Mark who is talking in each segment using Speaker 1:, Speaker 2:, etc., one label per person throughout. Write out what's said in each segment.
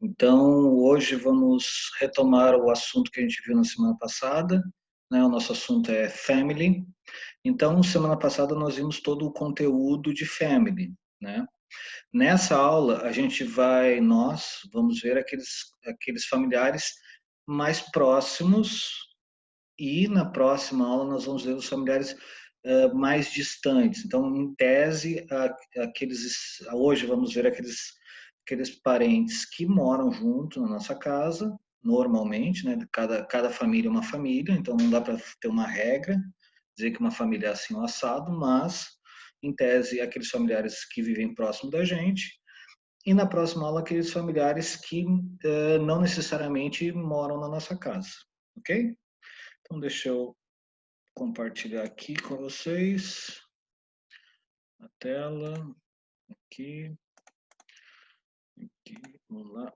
Speaker 1: Então, hoje vamos retomar o assunto que a gente viu na semana passada, né? O nosso assunto é family. Então, semana passada nós vimos todo o conteúdo de family, né? Nessa aula, nós vamos ver aqueles familiares mais próximos e na próxima aula nós vamos ver os familiares mais distantes. Então, em tese, hoje vamos ver aqueles parentes que moram junto na nossa casa, normalmente, né? Cada família é uma família, então não dá para ter uma regra, dizer que uma família é assim ou assado, mas, em tese, aqueles familiares que vivem próximo da gente, e na próxima aula, aqueles familiares que não necessariamente moram na nossa casa, ok? Então, deixa eu compartilhar aqui com vocês a tela, aqui, aqui, vamos lá.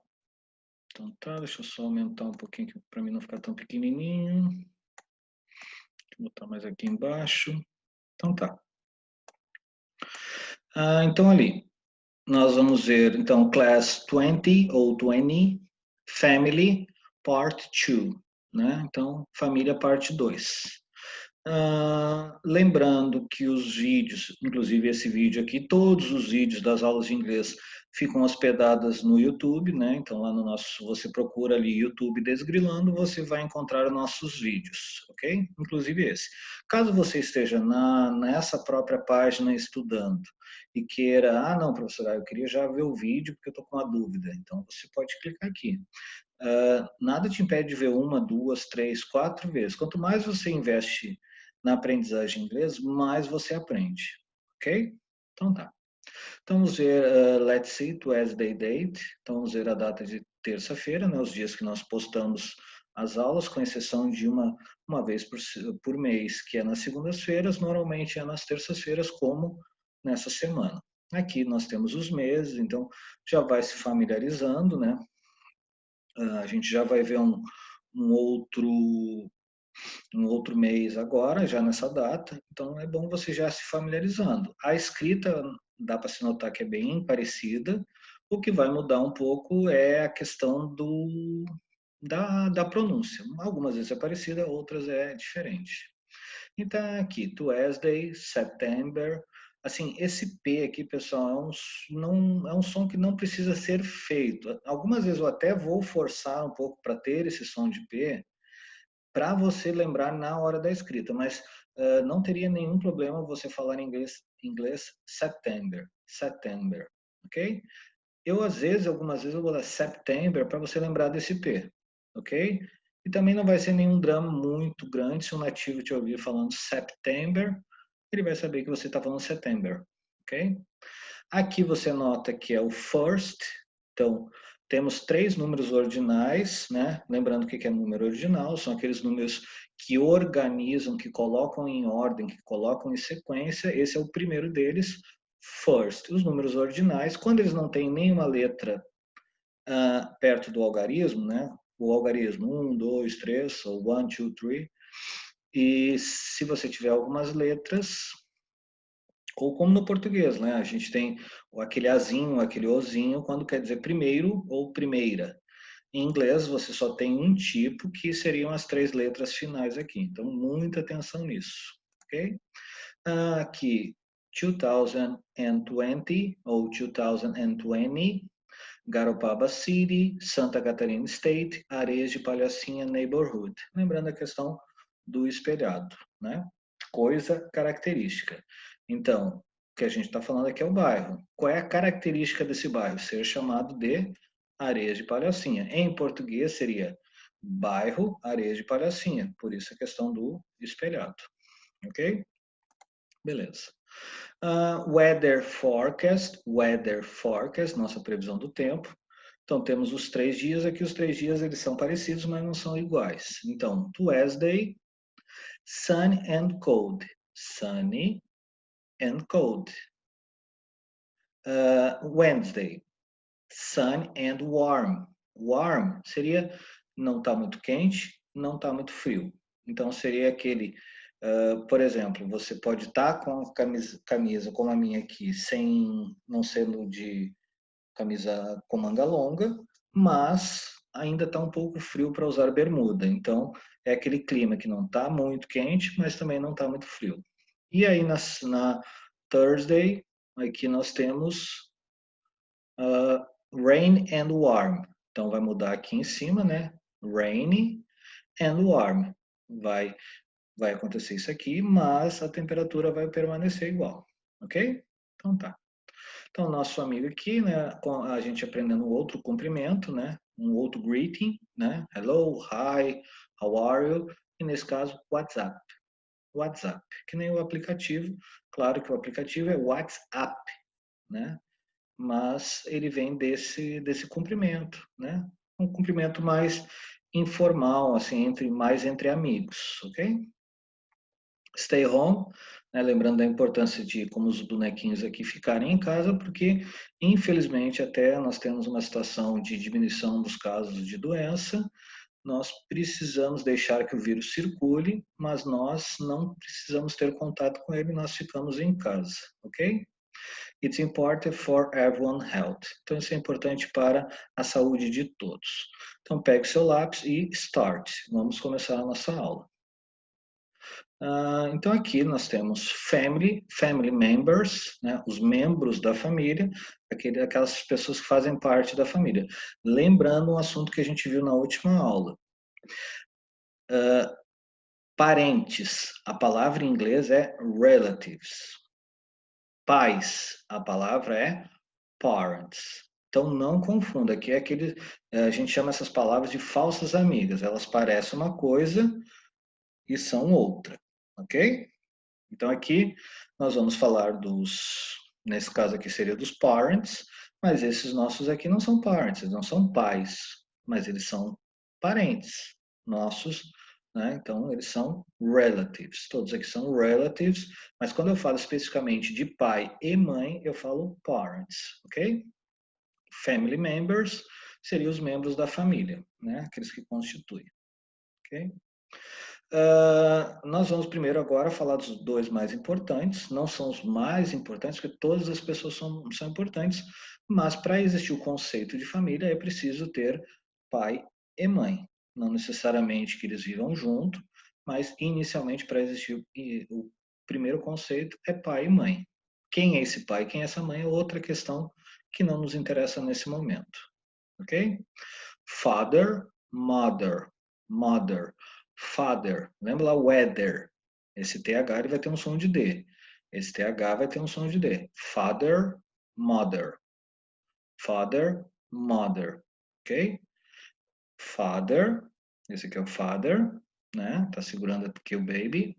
Speaker 1: Então tá, deixa eu só aumentar um pouquinho para mim não ficar tão pequenininho. Vou botar mais aqui embaixo. Então tá. Então ali, nós vamos ver então Class 20 ou 20, Family Part 2, né? Então, família parte 2. Lembrando que os vídeos, inclusive esse vídeo aqui, todos os vídeos das aulas de inglês ficam hospedados no YouTube, né? Então lá no nosso, você procura ali YouTube Desgrilando, você vai encontrar nossos vídeos, ok? Inclusive esse. Caso você esteja nessa própria página estudando e queira, não, professor, eu queria já ver o vídeo porque eu estou com uma dúvida, então você pode clicar aqui. Nada te impede de ver uma, duas, três, quatro vezes. Quanto mais você investe na aprendizagem de inglês, mais você aprende, ok? Então tá. Então vamos ver, let's see, Wednesday date. Então vamos ver a data de terça-feira, né, os dias que nós postamos as aulas, com exceção de uma vez por mês, que é nas segundas-feiras, normalmente é nas terças-feiras, como nessa semana. Aqui nós temos os meses, então já vai se familiarizando, né? A gente já vai ver um outro um outro mês agora, já nessa data, então é bom você já se familiarizando. A escrita dá para se notar que é bem parecida, o que vai mudar um pouco é a questão da pronúncia. Algumas vezes é parecida, outras é diferente. Então aqui, Tuesday, September, assim, esse P aqui, pessoal, não, é um som que não precisa ser feito. Algumas vezes eu até vou forçar um pouco para ter esse som de P, para você lembrar na hora da escrita, mas não teria nenhum problema você falar em inglês September, September, ok? Algumas vezes eu vou dar September para você lembrar desse P, ok? E também não vai ser nenhum drama muito grande se um nativo te ouvir falando September, ele vai saber que você está falando September, ok? Aqui você nota que é o first, então temos três números ordinais, né? Lembrando o que é número ordinal, são aqueles números que organizam, que colocam em ordem, que colocam em sequência. Esse é o primeiro deles, first. Os números ordinais, quando eles não têm nenhuma letra perto do algarismo, né? O algarismo 1, 2, 3, ou 1, 2, 3. E se você tiver algumas letras, ou como no português, né? A gente tem aquele azinho, aquele ozinho, quando quer dizer primeiro ou primeira. Em inglês, você só tem um tipo, que seriam as três letras finais aqui. Então, muita atenção nisso, ok? Aqui, 2020 ou 2020, Garopaba City, Santa Catarina State, Areias de Palhacinha Neighborhood. Lembrando a questão do espelhado, né? Coisa característica. Então, o que a gente está falando aqui é o bairro. Qual é a característica desse bairro? Ser chamado de Areias de Palhacinha. Em português seria bairro Areias de Palhacinha. Por isso a questão do espelhado. Ok? Beleza. Weather forecast, nossa previsão do tempo. Então temos os 3 dias aqui, os 3 dias eles são parecidos, mas não são iguais. Então, Wednesday, sunny and cold. Sunny and cold. Wednesday, sunny and warm. Warm seria não está muito quente, não está muito frio. Então seria aquele, por exemplo, você pode estar com a camisa como a minha aqui, sem não sendo de camisa com manga longa, mas ainda está um pouco frio para usar bermuda. Então, é aquele clima que não está muito quente, mas também não está muito frio. E aí, na Thursday, aqui nós temos rain and warm. Então, vai mudar aqui em cima, né? Rainy and warm. Vai acontecer isso aqui, mas a temperatura vai permanecer igual, ok? Então tá. Então, nosso amigo aqui, né, com a gente aprendendo um outro cumprimento, né, um outro greeting, né, hello, hi, how are you? E nesse caso, WhatsApp. WhatsApp, que nem o aplicativo. Claro que o aplicativo é WhatsApp, né? Mas ele vem desse cumprimento, né? Um cumprimento mais informal, assim, mais entre amigos, ok? Stay home, né? Lembrando da importância de como os bonequinhos aqui ficarem em casa, porque infelizmente até nós temos uma situação de diminuição dos casos de doença. Nós precisamos deixar que o vírus circule, mas nós não precisamos ter contato com ele, nós ficamos em casa, ok? It's important for everyone's health. Então isso é importante para a saúde de todos. Então pegue seu lápis e start. Vamos começar a nossa aula. Então aqui nós temos family members, né, os membros da família, aquelas pessoas que fazem parte da família. Lembrando um assunto que a gente viu na última aula. Parentes, a palavra em inglês é relatives. Pais, a palavra é parents. Então não confunda, aqui é a gente chama essas palavras de falsas amigas. Elas parecem uma coisa e são outra, ok? Então aqui nós vamos falar nesse caso aqui seria dos parents, mas esses nossos aqui não são parents, eles não são pais, mas eles são parentes nossos, né? Então eles são relatives, todos aqui são relatives, mas quando eu falo especificamente de pai e mãe, eu falo parents, ok? Family members seriam os membros da família, né? Aqueles que constituem, ok? Nós vamos primeiro agora falar dos dois mais importantes. Não são os mais importantes, porque todas as pessoas são importantes, mas para existir o conceito de família é preciso ter pai e mãe. Não necessariamente que eles vivam junto, mas inicialmente para existir o primeiro conceito é pai e mãe. Quem é esse pai, quem é essa mãe é outra questão que não nos interessa nesse momento, ok? Father, mother, father. Lembra lá, weather. Esse TH ele vai ter um som de D. Esse TH vai ter um som de D. Father, mother. Father, mother. Ok? Father. Esse aqui é o father, né? Tá segurando aqui o baby.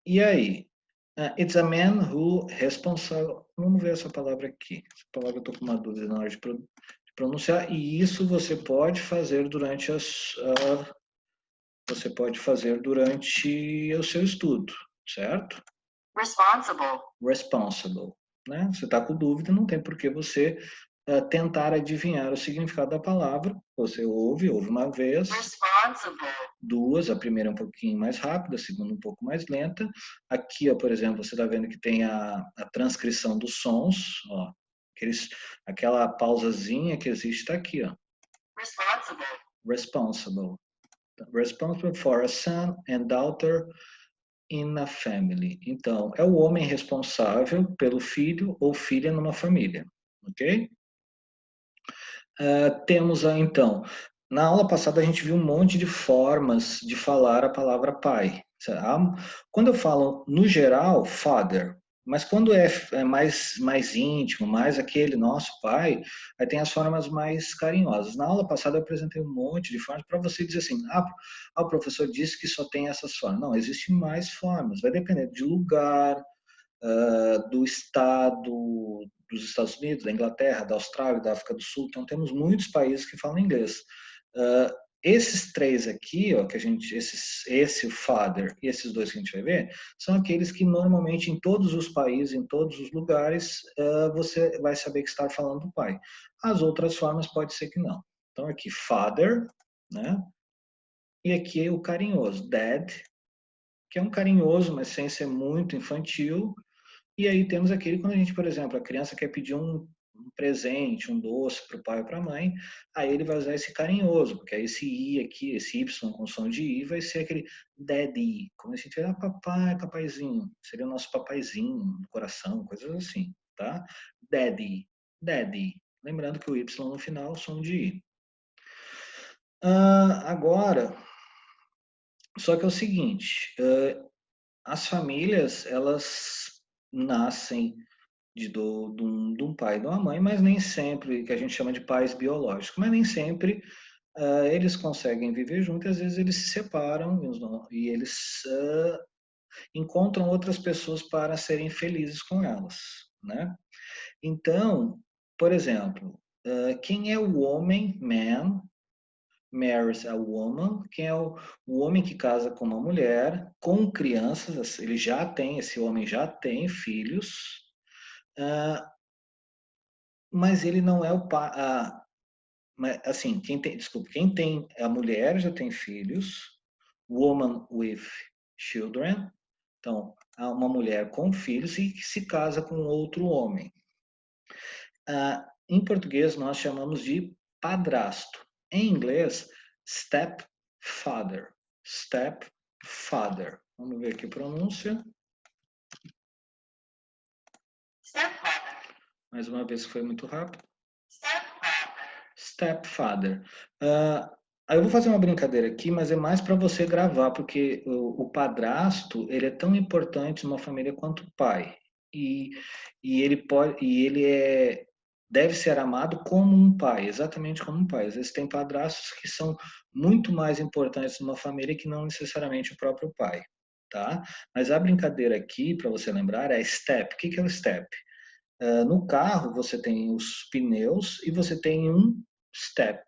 Speaker 1: E aí? It's a man who responsible. Vamos ver essa palavra aqui. Essa palavra eu tô com uma dúvida na hora de pronunciar. E isso você pode fazer durante você pode fazer durante o seu estudo, certo? Responsible. Né? Você está com dúvida, não tem por que você tentar adivinhar o significado da palavra. Você ouve uma vez. Duas, a primeira é um pouquinho mais rápida, a segunda um pouco mais lenta. Aqui, ó, por exemplo, você está vendo que tem a transcrição dos sons, ó, aquela pausazinha que existe está aqui, ó. Responsible. Responsible for a son and daughter in a family. Então, é o homem responsável pelo filho ou filha numa família, ok? Temos, então, na aula passada a gente viu um monte de formas de falar a palavra pai. Quando eu falo no geral, father, mas quando é mais íntimo, mais aquele nosso pai, aí tem as formas mais carinhosas. Na aula passada eu apresentei um monte de formas para você dizer assim, o professor disse que só tem essas formas. Não, existem mais formas, vai depender de lugar, do estado dos Estados Unidos, da Inglaterra, da Austrália, da África do Sul. Então temos muitos países que falam inglês. Esses três aqui, ó, que a gente, esse o father e esses dois que a gente vai ver, são aqueles que normalmente em todos os países, em todos os lugares, você vai saber que está falando do pai. As outras formas pode ser que não. Então aqui father, né? E aqui o carinhoso, dad, que é um carinhoso, mas sem ser muito infantil. E aí temos aquele quando a gente, por exemplo, a criança quer pedir um presente, um doce para o pai ou para a mãe, aí ele vai usar esse carinhoso, porque aí esse I aqui, esse Y com som de I, vai ser aquele daddy, como se a gente papai, papaizinho, seria o nosso papaizinho, coração, coisas assim, tá? Daddy, daddy. Lembrando que o Y no final, som de I. Agora, só que é o seguinte, as famílias, elas nascem de um pai e de uma mãe, mas nem sempre, que a gente chama de pais biológicos, mas nem sempre eles conseguem viver juntos, e às vezes eles se separam e eles encontram outras pessoas para serem felizes com elas, né? Então, por exemplo, quem é o homem, man, marries a woman, quem é o homem que casa com uma mulher, com crianças, ele já tem, esse homem já tem filhos, mas ele não é o pai, assim, quem tem, a mulher já tem filhos, woman with children, então, há uma mulher com filhos e que se casa com outro homem. Em português, nós chamamos de padrasto. Em inglês, stepfather. Stepfather. Vamos ver aqui a pronúncia.
Speaker 2: Stepfather.
Speaker 1: Mais uma vez que foi muito rápido.
Speaker 2: Stepfather.
Speaker 1: Stepfather. Aí eu vou fazer uma brincadeira aqui, mas é mais para você gravar, porque o padrasto, ele é tão importante numa família quanto o pai. E, ele deve ser amado como um pai, exatamente como um pai. Às vezes tem padrastos que são muito mais importantes numa família que não necessariamente o próprio pai, tá? Mas a brincadeira aqui, para você lembrar, é step. O que é o step? No carro, você tem os pneus e você tem um step,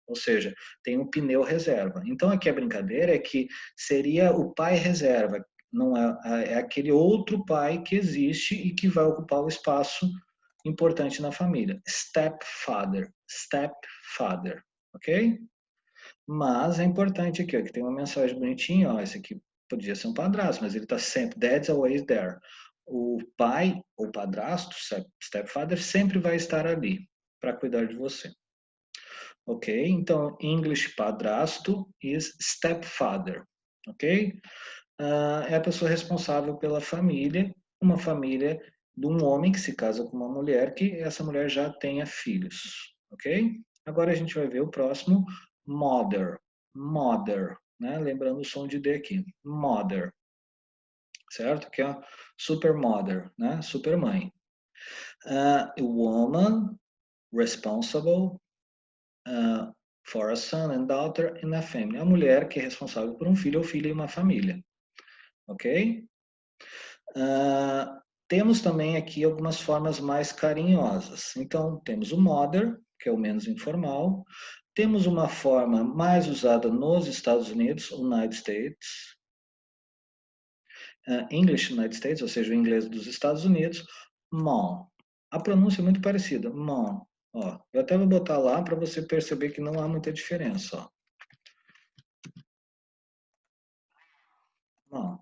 Speaker 1: ou seja, tem um pneu reserva. Então, aqui a brincadeira é que seria o pai reserva, não é aquele outro pai que existe e que vai ocupar o espaço importante na família. Stepfather, stepfather, ok? Mas é importante aqui, ó, que tem uma mensagem bonitinha, ó, esse aqui podia ser um padrasto, mas ele está sempre, dad's always there. O pai ou padrasto, stepfather, sempre vai estar ali para cuidar de você. Ok? Então, English padrasto is stepfather. Ok? É a pessoa responsável pela família, uma família de um homem que se casa com uma mulher, que essa mulher já tenha filhos. Ok? Agora a gente vai ver o próximo, mother. Mother, né? Lembrando o som de D aqui. Mother. Certo? Que é super mother, né? Super mãe. Woman responsible for a son and daughter in a family. A mulher que é responsável por um filho ou filha em uma família. Ok? Temos também aqui algumas formas mais carinhosas. Então, temos o mother, que é o menos informal. Temos uma forma mais usada nos Estados Unidos, United States. English United States, ou seja, o inglês dos Estados Unidos. Mom. A pronúncia é muito parecida. Mom. Ó, eu até vou botar lá para você perceber que não há muita diferença. Ó. Mom.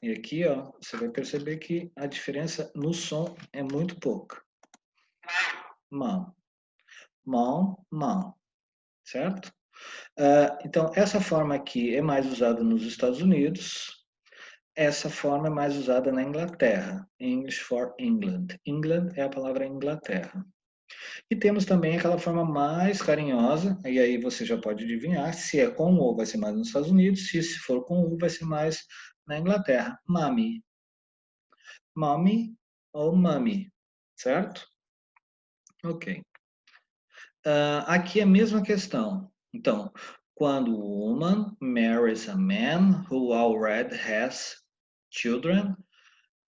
Speaker 1: E aqui, ó, você vai perceber que a diferença no som é muito pouca. Mom. Mom, mom. Certo? Então, essa forma aqui é mais usada nos Estados Unidos. Essa forma é mais usada na Inglaterra. English for England. England é a palavra Inglaterra. E temos também aquela forma mais carinhosa, e aí você já pode adivinhar, se é com O vai ser mais nos Estados Unidos, se for com U vai ser mais na Inglaterra. Mommy. Mommy ou mummy, certo? Ok. Aqui é a mesma questão. Então, quando a woman marries a man who already has children,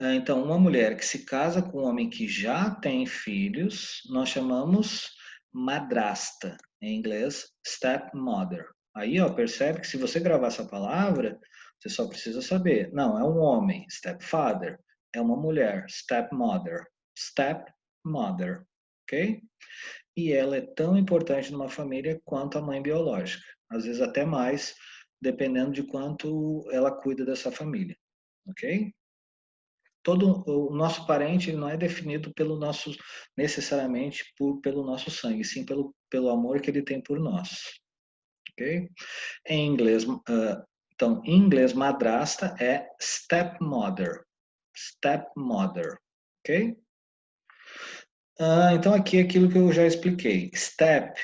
Speaker 1: então uma mulher que se casa com um homem que já tem filhos, nós chamamos madrasta, em inglês stepmother. Aí, ó, percebe que se você gravar essa palavra, você só precisa saber, não, é um homem, stepfather, é uma mulher, stepmother, stepmother, ok? E ela é tão importante numa família quanto a mãe biológica, às vezes até mais, dependendo de quanto ela cuida dessa família, ok? todo o nosso parente ele não é definido necessariamente pelo nosso sangue, sim pelo amor que ele tem por nós. Ok? Em inglês, então, em inglês, madrasta é stepmother. Stepmother. Ok? Então, aqui é aquilo que eu já expliquei. Step,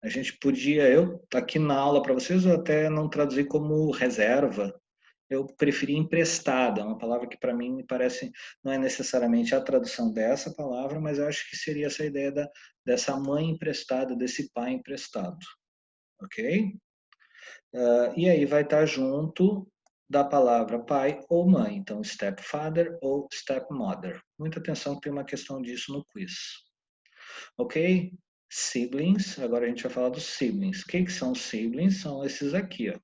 Speaker 1: a gente podia, eu aqui na aula para vocês, eu até não traduzir como reserva, eu preferi emprestada, uma palavra que para mim me parece, não é necessariamente a tradução dessa palavra, mas eu acho que seria essa ideia dessa mãe emprestada, desse pai emprestado, ok? E aí vai estar junto da palavra pai ou mãe, então stepfather ou stepmother. Muita atenção que tem uma questão disso no quiz, ok? Siblings, agora a gente vai falar dos siblings. O que são siblings? São esses aqui, ó.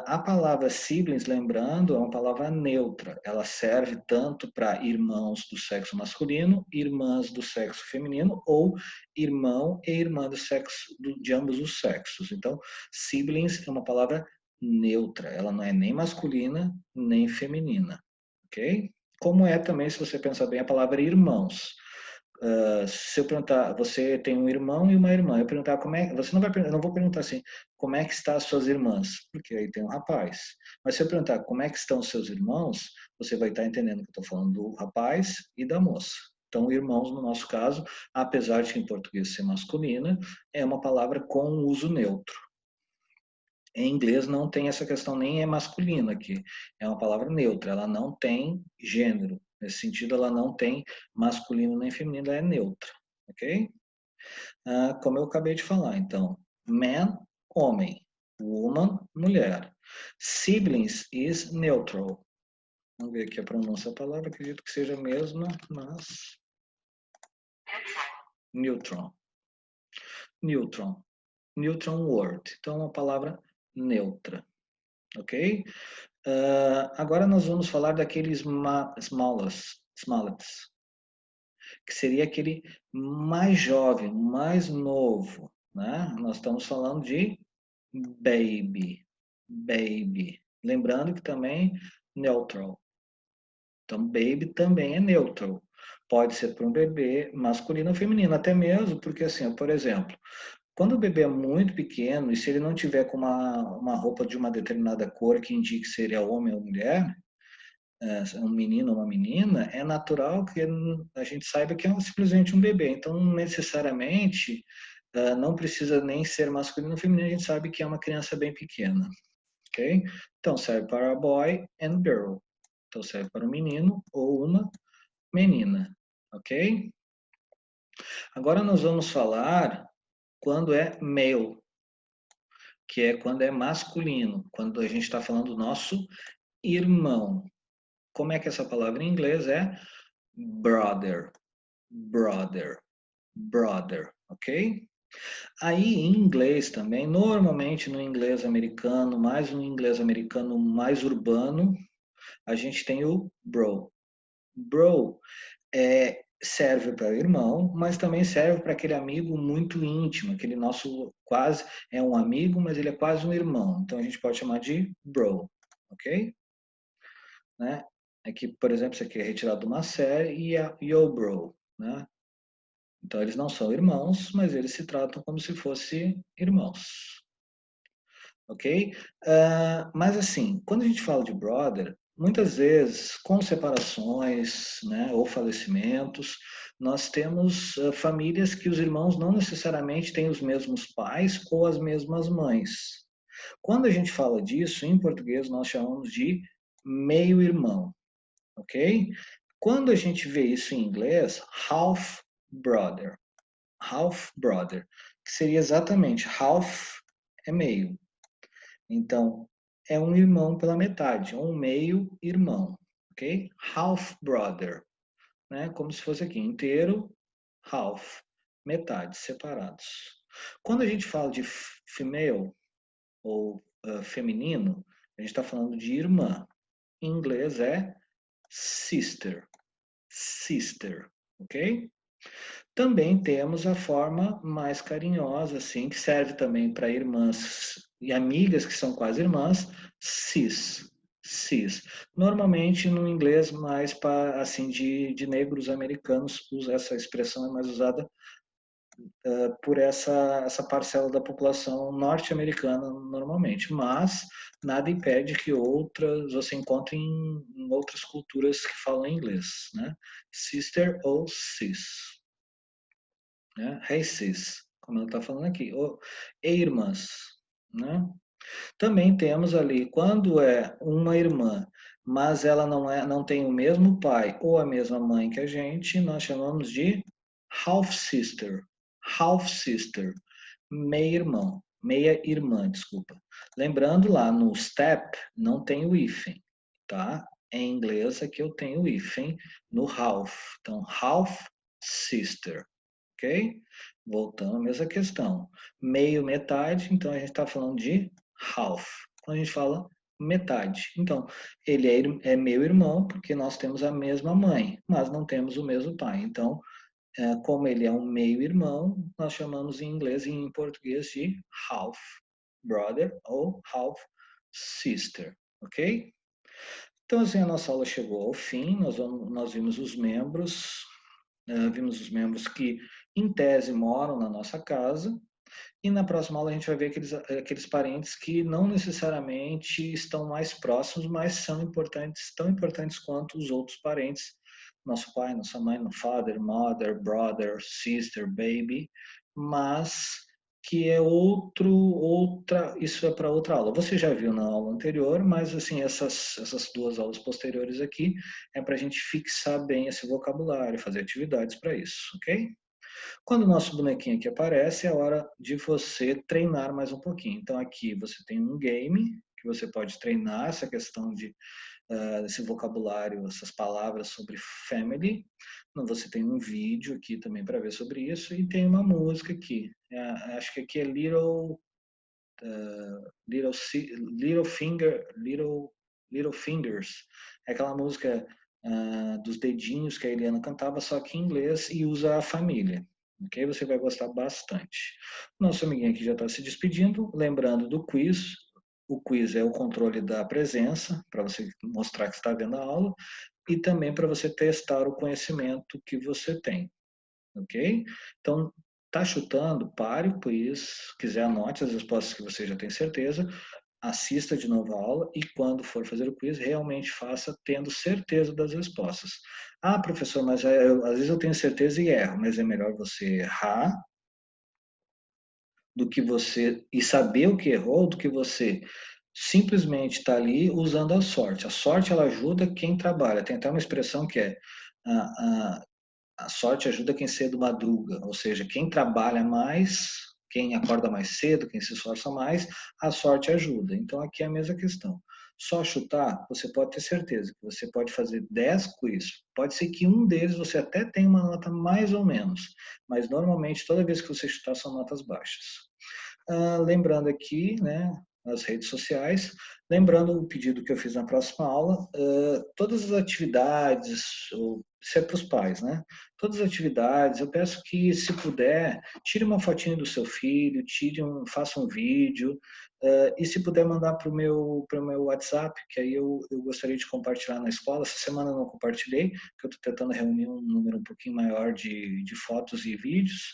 Speaker 1: A palavra siblings, lembrando, é uma palavra neutra. Ela serve tanto para irmãos do sexo masculino, irmãs do sexo feminino, ou irmão e irmã do sexo, de ambos os sexos. Então, siblings é uma palavra neutra. Ela não é nem masculina, nem feminina. Ok? Como é também, se você pensar bem, a palavra irmãos. Se eu perguntar, você tem um irmão e uma irmã, eu perguntar como é, você não vai, eu não vou perguntar assim, como é que estão as suas irmãs, porque aí tem um rapaz. Mas se eu perguntar como é que estão os seus irmãos, você vai estar entendendo que eu estou falando do rapaz e da moça. Então, irmãos, no nosso caso, apesar de em português ser masculina, é uma palavra com uso neutro. Em inglês não tem essa questão, nem é masculina aqui. É uma palavra neutra, ela não tem gênero. Nesse sentido, ela não tem masculino nem feminino, ela é neutra. Ok? Como eu acabei de falar, então, man, homem. Woman, mulher. Siblings is neutral. Vamos ver aqui a pronúncia da palavra, acredito que seja a mesma, mas... Neutral. Neutral. Neutral word. Então, é uma palavra neutra. Ok? Agora nós vamos falar daqueles smallets, que seria aquele mais jovem, mais novo, né? Nós estamos falando de baby, baby. Lembrando que também neutral. Então, baby também é neutral. Pode ser para um bebê masculino ou feminino, até mesmo porque, assim, por exemplo, quando o bebê é muito pequeno e se ele não tiver com uma roupa de uma determinada cor que indique se ele é homem ou mulher, um menino ou uma menina, é natural que a gente saiba que é simplesmente um bebê. Então, necessariamente, não precisa nem ser masculino ou feminino, a gente sabe que é uma criança bem pequena. Ok? Então, serve para boy and girl. Então, serve para um menino ou uma menina. Ok? Agora nós vamos falar quando é male, que é quando é masculino, quando a gente está falando do nosso irmão. Como é que essa palavra em inglês é? Brother, brother, brother, ok? Aí em inglês também, normalmente no inglês americano, mais no inglês americano mais urbano, a gente tem o bro. Bro serve para o irmão, mas também serve para aquele amigo muito íntimo, aquele nosso quase é um amigo, mas ele é quase um irmão. Então a gente pode chamar de bro, ok? Né? Aqui, por exemplo, isso aqui é retirado de uma série e a Yo Bro, né? Então eles não são irmãos, mas eles se tratam como se fossem irmãos, ok? Mas assim, quando a gente fala de brother, muitas vezes com separações, né, ou falecimentos, nós temos famílias que os irmãos não necessariamente têm os mesmos pais ou as mesmas mães. Quando a gente fala disso, em português nós chamamos de meio-irmão, ok? Quando a gente vê isso em inglês, half brother, que seria exatamente half é meio. Então, é um irmão pela metade, um meio-irmão, ok? Half brother, né? Como se fosse aqui, inteiro, half, metade, separados. Quando a gente fala de female ou feminino, a gente está falando de irmã. Em inglês é sister, sister, ok? Também temos a forma mais carinhosa, assim, que serve também para irmãs e amigas que são quase irmãs, sis, cis. Normalmente no inglês mais para assim de negros americanos, essa expressão é mais usada por essa parcela da população norte-americana normalmente, mas nada impede que outras você encontre em outras culturas que falam inglês, né? Sister ou sis, né? Hey sis, como ela está falando aqui, ou irmãs, né? Também temos ali, quando é uma irmã, mas ela não tem o mesmo pai ou a mesma mãe que a gente, nós chamamos de half sister. Half sister, meia-irmão, meia-irmã, desculpa. Lembrando lá no step não tem o hífen, tá? Em inglês aqui eu tenho o hífen no half. Então, half sister, ok? Voltando à mesma questão. Meio, metade, então a gente está falando de half. Quando a gente fala metade. Então, ele é meu irmão porque nós temos a mesma mãe, mas não temos o mesmo pai. Então, como ele é um meio-irmão, nós chamamos em inglês e em português de half brother ou half sister, ok? Então, assim, a nossa aula chegou ao fim, nós vimos os membros, vimos os membros que, em tese, moram na nossa casa, e na próxima aula a gente vai ver aqueles parentes que não necessariamente estão mais próximos, mas são importantes, tão importantes quanto os outros parentes. Nosso pai, nossa mãe, no father, mother, brother, sister, baby, mas que é isso é para outra aula. Você já viu na aula anterior, mas assim, essas duas aulas posteriores aqui é para a gente fixar bem esse vocabulário, fazer atividades para isso, ok? Quando o nosso bonequinho aqui aparece, é hora de você treinar mais um pouquinho. Então aqui você tem um game que você pode treinar essa questão de esse vocabulário, essas palavras sobre family. Então, você tem um vídeo aqui também para ver sobre isso e tem uma música aqui. Acho que aqui é Little Fingers. É aquela música dos dedinhos que a Eliana cantava, só que em inglês e usa a família. Ok? Você vai gostar bastante. Nosso amiguinho aqui já está se despedindo, lembrando do quiz. O quiz é o controle da presença, para você mostrar que está vendo a aula, e também para você testar o conhecimento que você tem. Ok? Então, tá chutando, pare o quiz, quiser anote as respostas que você já tem certeza, assista de novo a aula e quando for fazer o quiz, realmente faça tendo certeza das respostas. Ah, professor, mas às vezes eu tenho certeza e erro, mas é melhor você errar do que você e saber o que errou, do que você simplesmente estar ali usando a sorte. A sorte ela ajuda quem trabalha. Tem até uma expressão que é a sorte ajuda quem cedo madruga, ou seja, quem trabalha mais, quem acorda mais cedo, quem se esforça mais, a sorte ajuda. Então aqui é a mesma questão. Só chutar, você pode ter certeza que você pode fazer 10 quiz. Pode ser que um deles você até tenha uma nota mais ou menos, mas normalmente toda vez que você chutar são notas baixas. Lembrando aqui, né, nas redes sociais, lembrando o pedido que eu fiz na próxima aula, todas as atividades, isso é para os pais, né? Todas as atividades, eu peço que, se puder, tire uma fotinha do seu filho, faça um vídeo, e se puder mandar para o meu WhatsApp, que aí eu gostaria de compartilhar na escola. Essa semana eu não compartilhei, porque eu estou tentando reunir um número um pouquinho maior de fotos e vídeos,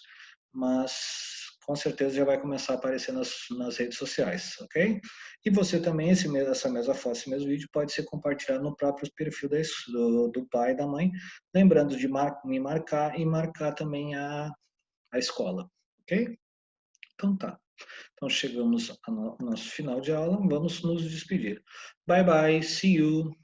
Speaker 1: mas com certeza já vai começar a aparecer nas redes sociais, ok? E você também, essa mesma foto, esse mesmo vídeo pode ser compartilhado no próprio perfil do pai e da mãe, lembrando de me marcar e marcar também a escola, ok? Então tá. Então chegamos ao nosso final de aula, vamos nos despedir. Bye bye, see you!